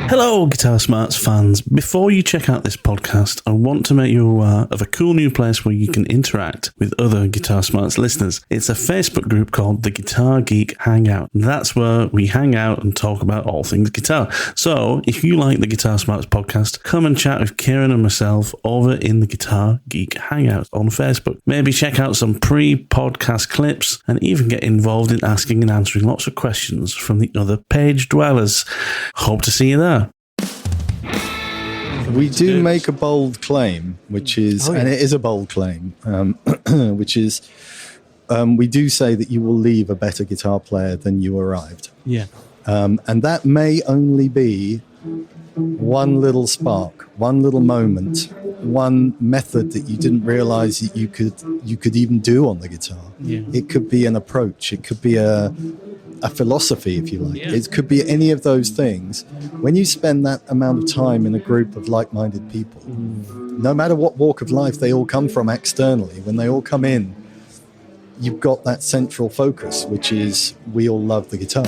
Hello, Guitar Smarts fans. Before you check out this podcast, I want to make you aware of a cool new place where you can interact with other Guitar Smarts listeners. It's a Facebook group called the Guitar Geek Hangout. That's where we hang out and talk about all things guitar. So, if you like the Guitar Smarts podcast, come and chat with Kieran and myself over in the Guitar Geek Hangout on Facebook. Maybe check out some pre-podcast clips and even get involved in asking and answering lots of questions from the other page dwellers. Hope to see you there. We do make a bold claim, which is, and it is a bold claim, which is, we do say that you will leave a better guitar player than you arrived. Yeah. And that may only be one little spark, one little moment, one method that you didn't realize that you could even do on the guitar. Yeah. It could be an approach. It could be a philosophy, if you like. Yeah. It could be any of those things. When you spend that amount of time in a group of like-minded people, no matter what walk of life they all come from externally, when they all come in, you've got that central focus, which is we all love the guitar.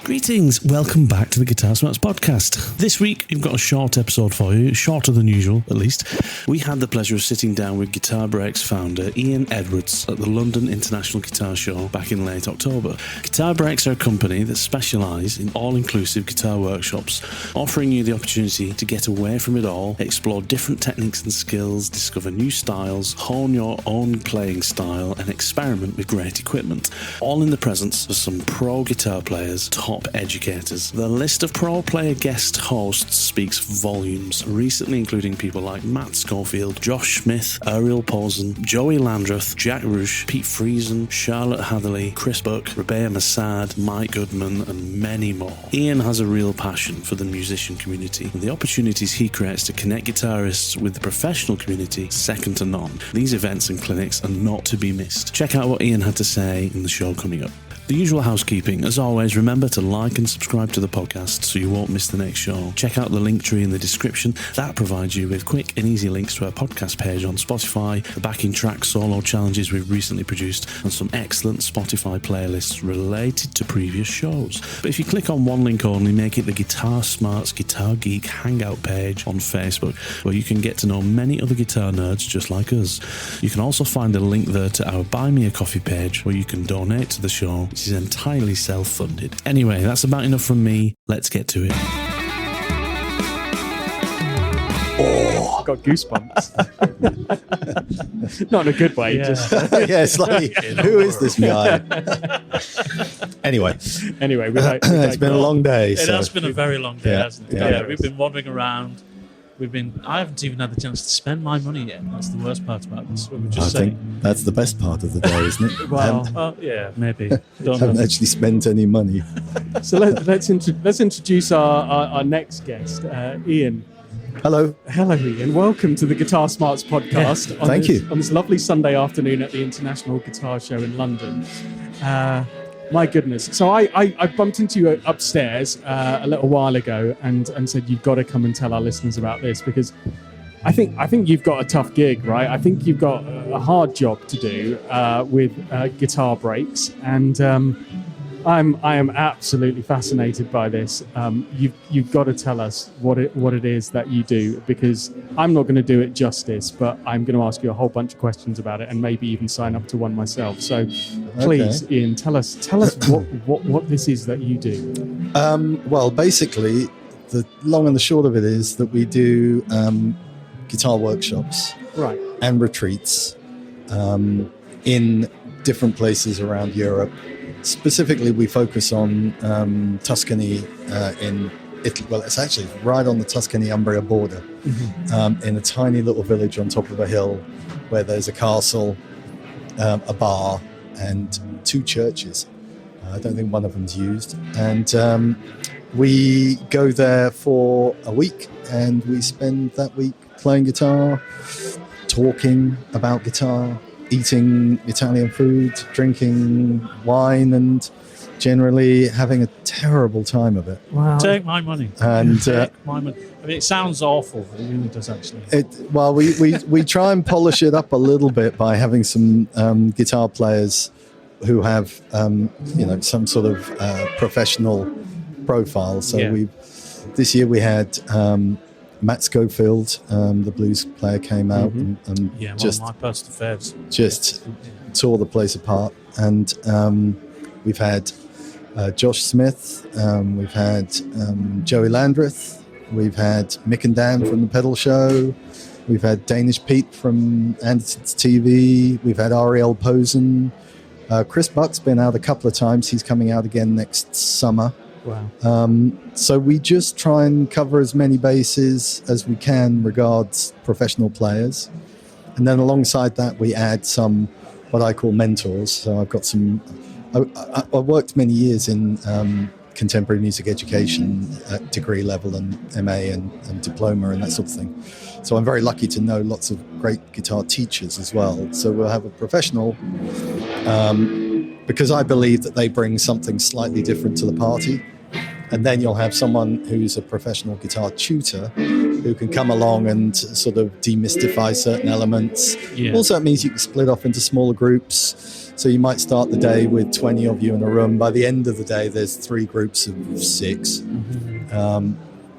Greetings, welcome back to the Guitar Smarts podcast. This week, we've got a short episode for you, shorter than usual, at least. We had the pleasure of sitting down with Guitar Breaks founder Ian Edwards at the London International Guitar Show back in late October. Guitar Breaks are a company that specialise in all-inclusive guitar workshops, offering you the opportunity to get away from it all, explore different techniques and skills, discover new styles, hone your own playing style, and experiment with great equipment, all in the presence of some pro guitar players, top educators. The list of pro player guest hosts speaks volumes, recently including people like Matt Schofield, Josh Smith, Ariel Posen, Joey Landreth, Jack Rush, Pete Friesen, Charlotte Hatherley, Chris Buck, Rebea Massad, Mike Goodman, and many more. Ian has a real passion for the musician community, and the opportunities he creates to connect guitarists with the professional community, second to none. These events and clinics are not to be missed. Check out what Ian had to say in the show coming up. The usual housekeeping. As always, remember to like and subscribe to the podcast so you won't miss the next show. Check out the LinkTree in the description. That provides you with quick and easy links to our podcast page on Spotify, the backing track solo challenges we've recently produced, and some excellent Spotify playlists related to previous shows. But if you click on one link only, make it the Guitar Smarts Guitar Geek Hangout page on Facebook, where you can get to know many other guitar nerds just like us. You can also find a link there to our Buy Me a Coffee page, where you can donate to the show, which is entirely self-funded. Anyway, that's about enough from me. Let's get to it. Oh, got goosebumps. Not in a good way. Yeah, Just yeah, it's like, who is this guy? Anyway, it's been a long day. It has been a very long day, hasn't it? Yeah. We've been wandering around. I haven't even had the chance to spend my money yet. That's the worst part about this. What we're just I think that's the best part of the day, isn't it? Well, yeah, maybe. Haven't actually spent any money. So let's introduce our next guest, Ian. Hello, Ian. Welcome to the Guitar Smarts podcast. Thank you. On this lovely Sunday afternoon at the International Guitar Show in London. My goodness. So I bumped into you upstairs a little while ago and said, you've got to come and tell our listeners about this, because I think you've got a tough gig, right? I think you've got a hard job to do with Guitar Breaks, and I am absolutely fascinated by this. You've got to tell us what it is that you do, because I'm not going to do it justice, but I'm going to ask you a whole bunch of questions about it and maybe even sign up to one myself. So please, okay. Ian, tell us what this is that you do. Well, basically, the long and the short of it is that we do guitar workshops, right, and retreats in different places around Europe. Specifically, we focus on Tuscany in Italy. Well, it's actually right on the Tuscany-Umbria border, in a tiny little village on top of a hill where there's a castle, a bar, and 2 churches. I don't think one of them's used. And we go there for a week, and we spend that week playing guitar, talking about guitar, eating Italian food, drinking wine, and generally having a terrible time of it. Wow. Take my money. And Take my money. I mean, it sounds awful, but it really does actually. We try and polish it up a little bit by having some guitar players who have some sort of professional profile. So this year we had Matt Schofield, the blues player, came out and just one of my personal favorites. Just tore the place apart. And we've had Josh Smith, we've had Joey Landreth, we've had Mick and Dan from the Pedal Show, we've had Danish Pete from Anderson's TV, we've had Ariel Posen. Chris Buck's been out a couple of times. He's coming out again next summer. Wow. So we just try and cover as many bases as we can regards professional players. And then alongside that, we add some what I call mentors. So I've got some... I worked many years in contemporary music education at degree level and MA and diploma and that sort of thing. So I'm very lucky to know lots of great guitar teachers as well. So we'll have a professional... because I believe that they bring something slightly different to the party. And then you'll have someone who's a professional guitar tutor who can come along and sort of demystify certain elements. Yeah. Also, it means you can split off into smaller groups. So you might start the day with 20 of you in a room. By the end of the day, there's 3 groups of 6.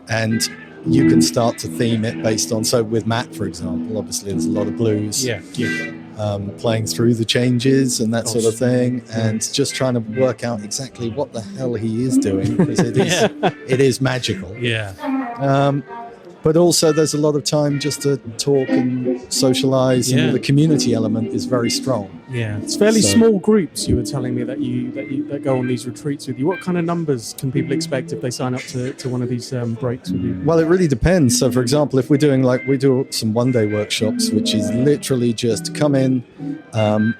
And you can start to theme it based on... So with Matt, for example, obviously there's a lot of blues. Playing through the changes and that sort of thing, and just trying to work out exactly what the hell he is doing, because it is magical. But also there's a lot of time just to talk and socialize, and the community element is very strong. It's fairly small groups. You were telling me that go on these retreats with you. What kind of numbers can people expect if they sign up to one of these breaks with you? Well, it really depends. So for example, if we're doing we do some one-day workshops, which is literally just come in,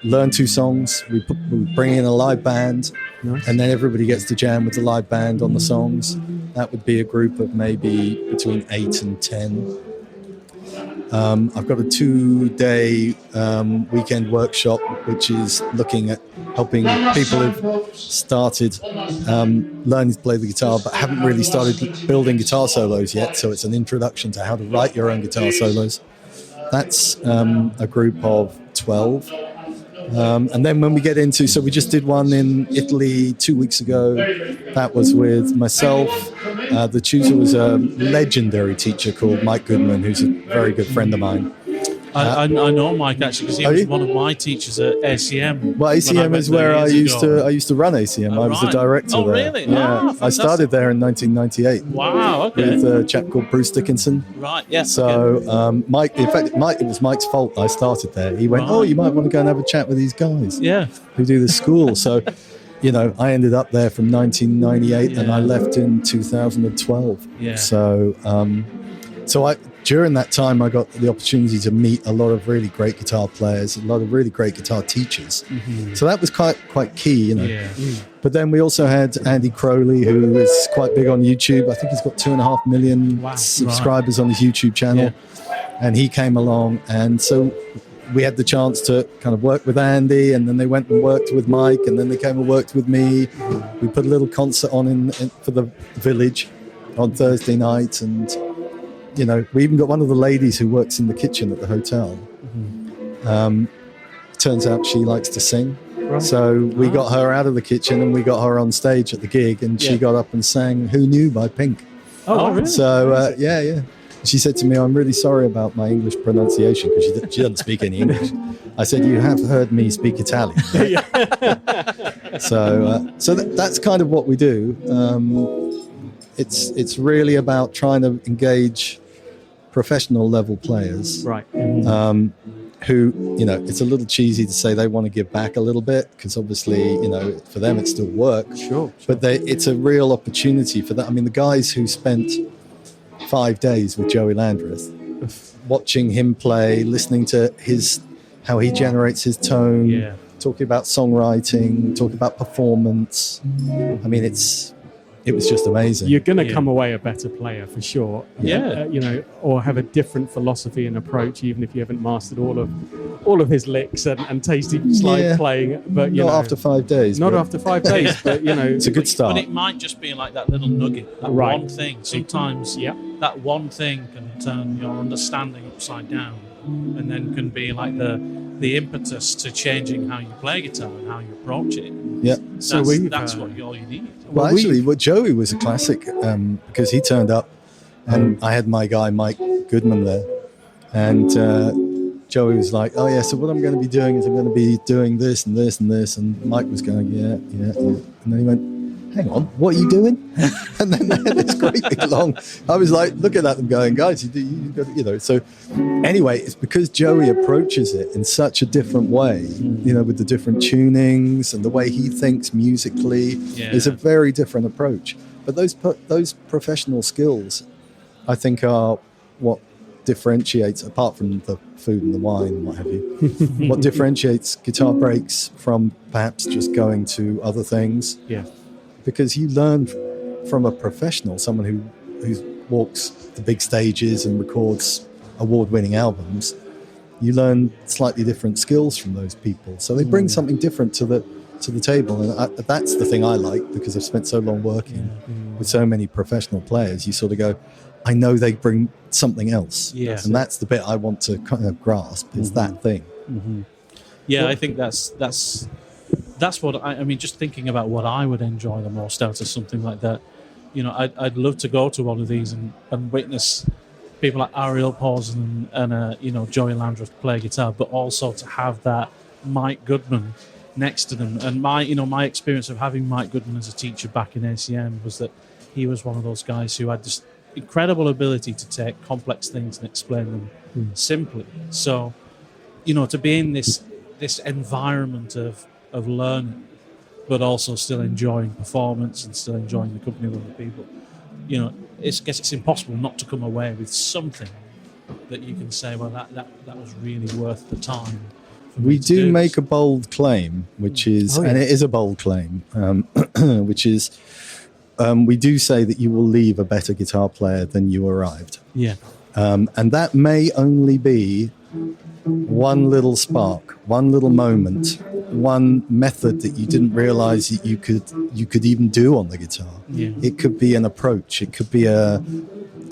learn 2 songs, we bring in a live band, and then everybody gets to jam with the live band on the songs. That would be a group of maybe between 8 and 10. I've got a 2-day weekend workshop, which is looking at helping people who've started learning to play the guitar but haven't really started building guitar solos yet. So it's an introduction to how to write your own guitar solos. That's a group of 12. And then when we get into... So we just did one in Italy 2 weeks ago. That was with myself. The tutor was a legendary teacher called Mike Goodman, who's a very good friend of mine. I know Mike, actually, because he was one of my teachers at ACM. Well, ACM is where I used to run ACM. I was the director there. Really? Yeah. I started there in 1998. Wow, okay. With a chap called Bruce Dickinson. Right, yeah. So Mike, in fact, it was Mike's fault I started there. He went, you might want to go and have a chat with these guys who do the school. So, I ended up there from 1998 and I left in 2012. Yeah. So, during that time, I got the opportunity to meet a lot of really great guitar players, a lot of really great guitar teachers. So that was quite key, But then we also had Andy Crowley, who is quite big on YouTube. I think he's got 2.5 million subscribers on his YouTube channel. And he came along, and so we had the chance to kind of work with Andy, and then they went and worked with Mike, and then they came and worked with me. We put a little concert on for the village on Thursday night, and we even got one of the ladies who works in the kitchen at the hotel. Turns out she likes to sing. Right. So we got her out of the kitchen and we got her on stage at the gig, and she got up and sang Who Knew by Pink. Oh, really? So, She said to me, I'm really sorry about my English pronunciation, because she doesn't speak any English. I said, you have heard me speak Italian. Right? So that's kind of what we do. It's really about trying to engage professional level players, right? Who, it's a little cheesy to say they want to give back a little bit, because obviously, for them it's still work. Sure. But it's a real opportunity for that. I mean, the guys who spent 5 days with Joey Landreth, watching him play, listening to how he generates his tone, talking about songwriting, talking about performance. I mean, it was just amazing. You're going to come away a better player for sure. Or have a different philosophy and approach, even if you haven't mastered all of his licks and tasty slide playing. But not after 5 days. Not after 5 days, but it's a good start. But it might just be like that little nugget, that one thing. Sometimes that one thing can turn your understanding upside down. and then can be like the impetus to changing how you play guitar and how you approach it. Yeah. So That's what all you need. Well, actually, Joey was a classic because he turned up, and I had my guy Mike Goodman there, and Joey was like, "Oh yeah, so what I'm going to be doing is I'm going to be doing this and this and this," and Mike was going, "Yeah," and then he went, "Hang on, what are you doing?" And then they had this great big long. I was like looking at them, going, "Guys, you know." So anyway, it's because Joey approaches it in such a different way, with the different tunings and the way he thinks musically. Is a very different approach. But those professional skills, I think, are what differentiates, apart from the food and the wine and what have you, what differentiates Guitar Breaks from perhaps just going to other things. Yeah. Because you learn from a professional, someone who walks the big stages and records award-winning albums. You learn slightly different skills from those people, so they bring something different to the table, and that's the thing I like, because I've spent so long working with so many professional players. You sort of go, I know they bring something else, and that's the bit I want to kind of grasp is that thing. Yeah, I think that's what I mean. Just thinking about what I would enjoy the most out of something like that, I'd love to go to one of these and witness people like Ariel Pausen and Joey Landreth play guitar, but also to have that Mike Goodman next to them. And my experience of having Mike Goodman as a teacher back in ACM was that he was one of those guys who had just incredible ability to take complex things and explain them simply. So, to be in this environment of learning, but also still enjoying performance and still enjoying the company of other people, it's impossible not to come away with something that you can say, well, that was really worth the time. We do make a bold claim, which is, and it is a bold claim, which is, we do say that you will leave a better guitar player than you arrived. Yeah. And that may only be one little spark, one little moment, one method that you didn't realize that you could even do on the guitar. Yeah. It could be an approach. It could be a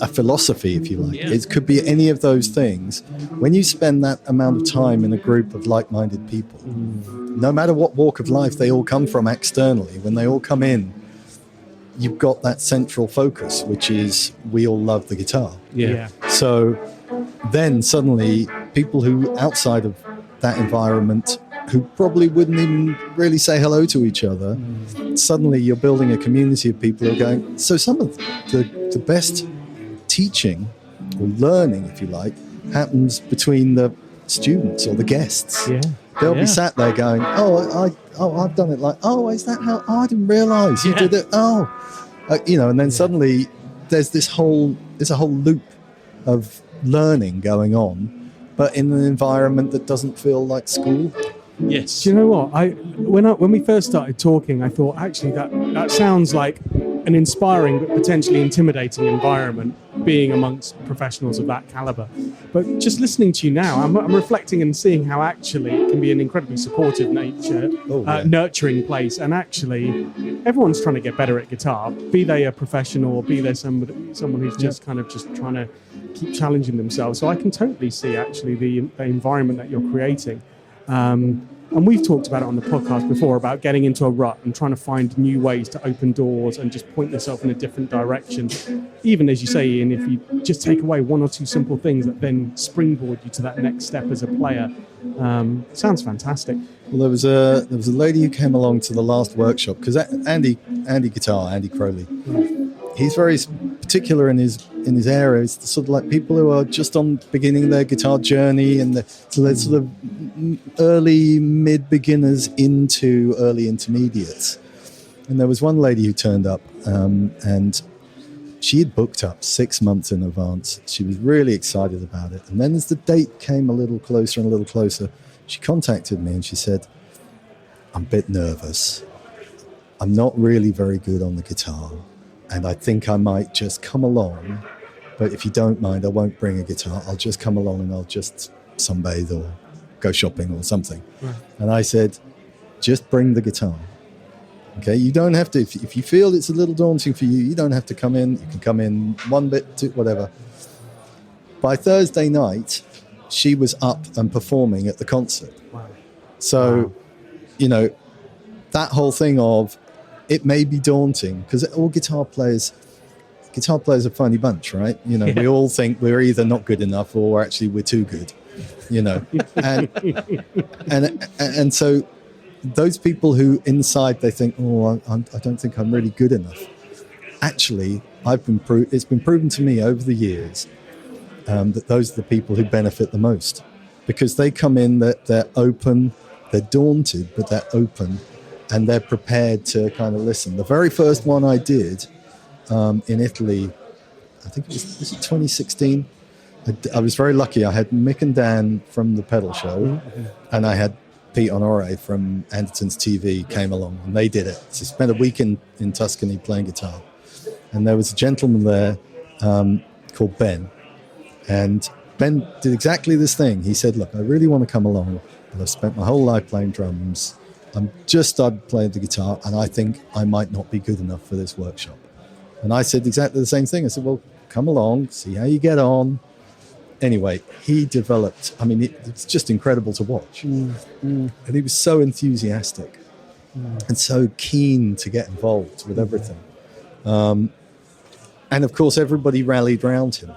philosophy, if you like. Yeah. It could be any of those things. When you spend that amount of time in a group of like-minded people, no matter what walk of life they all come from externally, when they all come in, you've got that central focus, which is we all love the guitar. Yeah. So then suddenly people who outside of that environment, who probably wouldn't even really say hello to each other, suddenly you're building a community of people who are going, so some of the best teaching or learning, if you like, happens between the students or the guests. Yeah. They'll be sat there going, I've done it like, is that how, I didn't realize you did it. And then suddenly there's a whole loop of learning going on, but in an environment that doesn't feel like school. Yes. Do you know what? When we first started talking, I thought actually that sounds like an inspiring but potentially intimidating environment, being amongst professionals of that caliber. But just listening to you now, I'm reflecting and seeing how actually it can be an incredibly supportive nature, nurturing place, and actually everyone's trying to get better at guitar, be they a professional or be they someone who's just kind of just trying to keep challenging themselves. So I can totally see actually the environment that you're creating. And we've talked about it on the podcast before, about getting into a rut and trying to find new ways to open doors and just point yourself in a different direction. Even as you say, Ian, if you just take away one or two simple things that then springboard you to that next step as a player, sounds fantastic. Well, there was a lady who came along to the last workshop, because Andy Crowley, he's very particular in his area. It's sort of like people who are just on beginning their guitar journey, and they're sort of early mid beginners into early intermediates. And there was one lady who turned up, and she had booked up 6 months in advance. She was really excited about it. And then as the date came a little closer and a little closer, she contacted me and she said, I'm a bit nervous. I'm not really very good on the guitar, and I think I might just come along, but if you don't mind, I won't bring a guitar. I'll just come along and I'll just sunbathe or go shopping or something. Right. And I said, just bring the guitar. Okay, you don't have to, if you feel it's a little daunting for you, you don't have to come in. You can come in one bit, two, whatever. By Thursday night, she was up and performing at the concert. Wow. So, you know, that whole thing of it may be daunting because all guitar players are a funny bunch, right? You know, we all think we're either not good enough or actually we're too good, you know, and so those people who inside they think, oh, I don't think I'm really good enough. Actually, it's been proven to me over the years that those are the people who benefit the most because they come in that they're open, they're daunted, but they're open and they're prepared to kind of listen. The very first one I did in Italy, I think was it 2016? I was very lucky. I had Mick and Dan from the pedal show and I had Pete Honore from Anderton's TV came along and they did it. So I spent a week in Tuscany playing guitar. And there was a gentleman there called Ben. And Ben did exactly this thing. He said, look, I really want to come along, but I've spent my whole life playing drums. I'm just started playing the guitar, and I think I might not be good enough for this workshop. And I said exactly the same thing. I said, well, come along, see how you get on. Anyway, he developed, I mean, it's just incredible to watch. And he was so enthusiastic and so keen to get involved with everything. And of course, everybody rallied around him.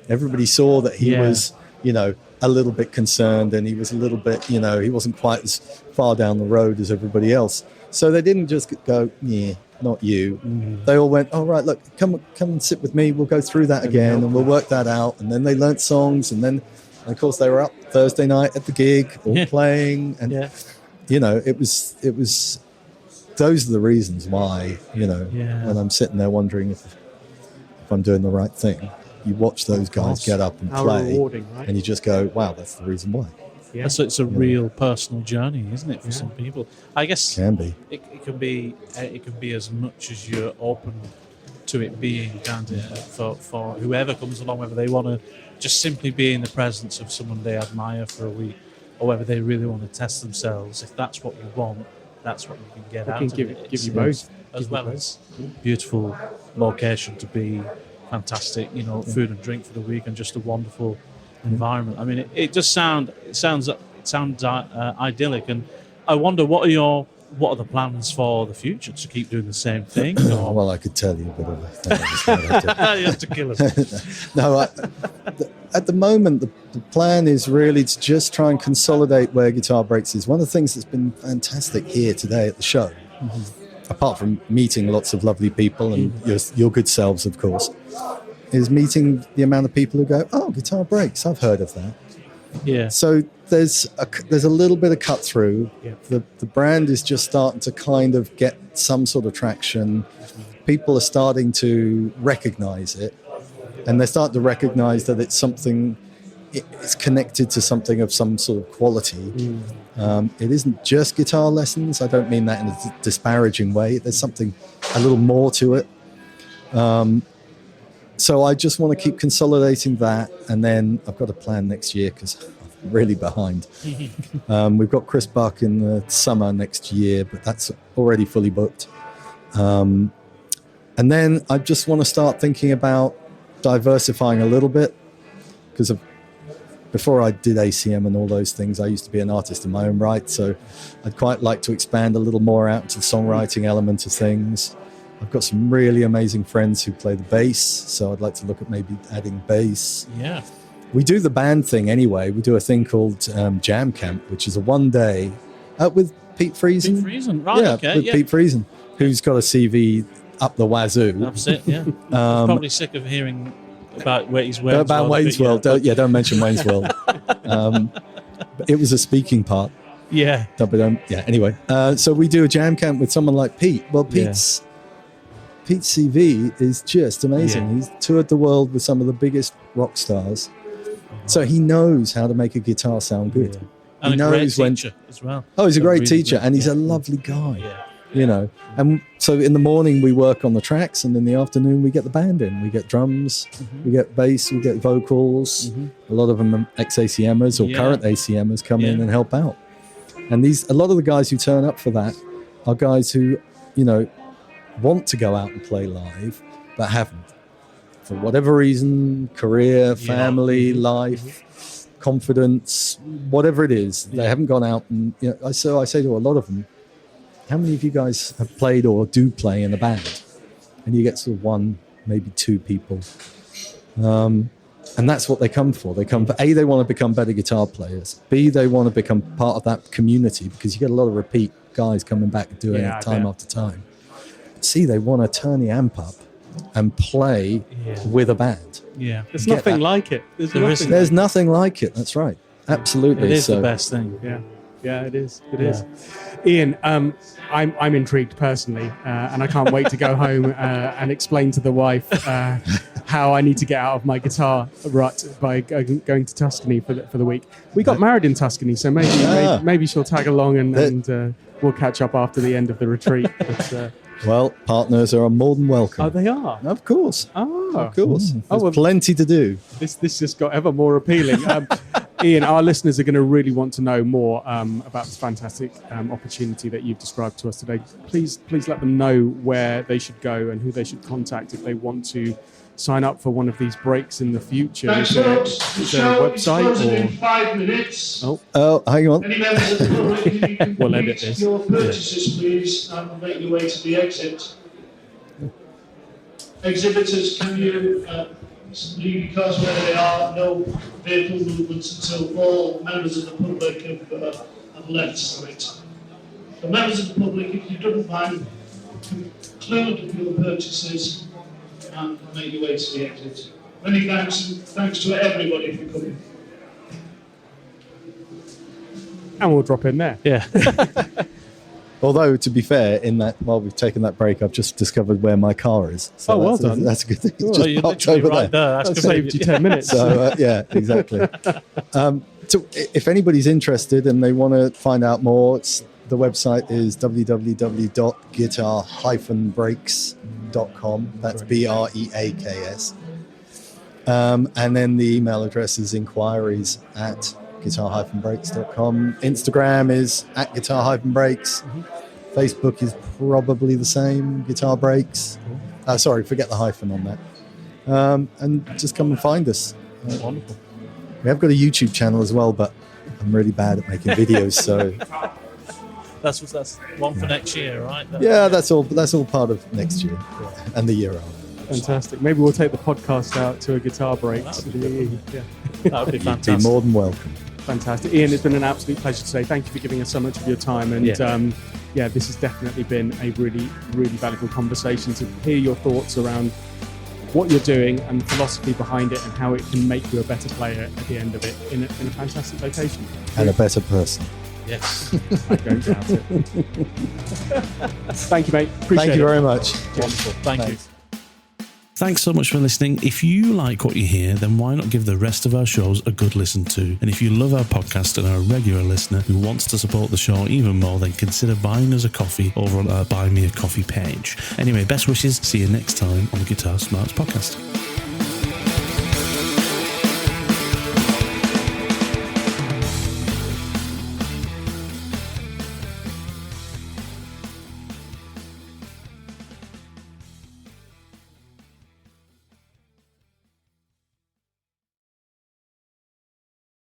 Everybody saw that he was, you know, a little bit concerned and he was a little bit, you know, he wasn't quite as far down the road as everybody else. So they didn't just go, yeah, not you. They all went, all right, look, come and sit with me. We'll go through that again and we'll work that out. And then they learnt songs. And then, of course, they were up Thursday night at the gig, all playing. And, you know, it was, those are the reasons why, you know, when I'm sitting there wondering if I'm doing the right thing. You watch those guys get up and play, right? And you just go, wow, that's the reason why. Yeah. So it's a real personal journey, isn't it, for some people? I guess can be. It can be as much as you're open to it being, can't it? For whoever comes along, whether they want to just simply be in the presence of someone they admire for a week, or whether they really want to test themselves. If that's what you want, that's what you can get out of it. Give you both, as well as beautiful location to be. Fantastic, you know, food and drink for the week, and just a wonderful environment. I mean, it just sounds idyllic. And I wonder, what are the plans for the future? To keep doing the same thing? Or? Well, I could tell you, but you have to kill us. No, at the moment, the plan is really to just try and consolidate where Guitar Breaks is. One of the things that's been fantastic here today at the show. Apart from meeting lots of lovely people and your good selves, of course, is meeting the amount of people who go, oh, Guitar Breaks, I've heard of that. Yeah. So there's a little bit of cut through. Yeah. The brand is just starting to kind of get some sort of traction. People are starting to recognize it, and they're starting to recognize that it's something, it's connected to something of some sort of quality. It isn't just guitar lessons. I don't mean that in a disparaging way. There's something a little more to it. So I just want to keep consolidating that. And then I've got a plan next year because I'm really behind. We've got Chris Buck in the summer next year, but that's already fully booked. And then I just want to start thinking about diversifying a little bit because before I did ACM and all those things, I used to be an artist in my own right. So I'd quite like to expand a little more out to the songwriting element of things. I've got some really amazing friends who play the bass. So I'd like to look at maybe adding bass. Yeah. We do the band thing anyway. We do a thing called Jam Camp, which is a one-day with Pete Friesen. Pete Friesen, right, okay. With Pete Friesen, who's got a CV up the wazoo. That's it, yeah. Probably sick of hearing about Wayne's World. About Wayne's World. Don't mention Wayne's World. But it was a speaking part. Yeah. Anyway, so we do a jam camp with someone like Pete. Well, Pete's CV is just amazing. He's toured the world with some of the biggest rock stars. So he knows how to make a guitar sound good. Yeah. And he knows great teacher as well. Oh, he's a great teacher, and he's a lovely guy. Yeah. You know, and so in the morning we work on the tracks, and in the afternoon we get the band in. We get drums, we get bass, we get vocals. A lot of them are ex-ACMers or current ACMers come in and help out. And a lot of the guys who turn up for that are guys who, you know, want to go out and play live, but haven't. For whatever reason, career, family, life, confidence, whatever it is. They haven't gone out and, so I say to a lot of them, how many of you guys have played or do play in a band? And you get sort of one, maybe two people. And that's what they come for. They come for, A, they want to become better guitar players. B, they want to become part of that community, because you get a lot of repeat guys coming back and doing it time after time. C, they want to turn the amp up and play with a band. Yeah. There's nothing like it. There's nothing like it. That's right. Absolutely. It is the best thing. Yeah, it is. It is. Ian, I'm intrigued personally, and I can't wait to go home and explain to the wife how I need to get out of my guitar rut by going to Tuscany for the week. We got married in Tuscany, so maybe she'll tag along and we'll catch up after the end of the retreat. But, well, partners are more than welcome. Oh, they are? Of course. Oh. Of course. There's plenty to do. This just got ever more appealing. Ian, our listeners are going to really want to know more about this fantastic opportunity that you've described to us today. Please let them know where they should go and who they should contact if they want to sign up for one of these breaks in the future. Thanks, folks. The show is closing in 5 minutes. Oh, hang on. Any members of the public, you can We'll edit complete this. your purchases, please, and make your way to the exit. Exhibitors, can you leave your cars where they are? No vehicle movements until all members of the public have left site. The members of the public, if you don't mind, conclude your purchases and make your way to the exit. Many thanks, and thanks to everybody for coming. And we'll drop in there. Yeah. Although, to be fair, while we've taken that break, I've just discovered where my car is. So well done. That's a good thing. It's So just you're parked literally over right there. That saved you 10 minutes. So, yeah, exactly. So if anybody's interested and they want to find out more, the website is www.guitar-breaks.com. That's BREAKS. And then the email address is inquiries@guitar-breaks.com. Instagram is @guitar-breaks. Facebook is probably the same, Guitar Breaks. Sorry, forget the hyphen on that. And just come and find us. Wonderful. We have got a YouTube channel as well, but I'm really bad at making videos, so That's one for next year, right? that's all part of next year and the year after. Fantastic. Maybe we'll take the podcast out to a guitar break. That would be You'd fantastic. be more than welcome. Fantastic. Ian, it's been an absolute pleasure today. Thank you for giving us so much of your time. And this has definitely been a really, really valuable conversation to hear your thoughts around what you're doing and the philosophy behind it and how it can make you a better player at the end of it in a fantastic location. And a better person. Yes. I don't doubt it. Thank you, mate. Appreciate it. Thank you very much. Wonderful. Thank you. Thanks so much for listening. If you like what you hear, then why not give the rest of our shows a good listen to? And if you love our podcast and are a regular listener who wants to support the show even more, then consider buying us a coffee over on our Buy Me a Coffee page. Anyway, best wishes. See you next time on the Guitar Smarts podcast.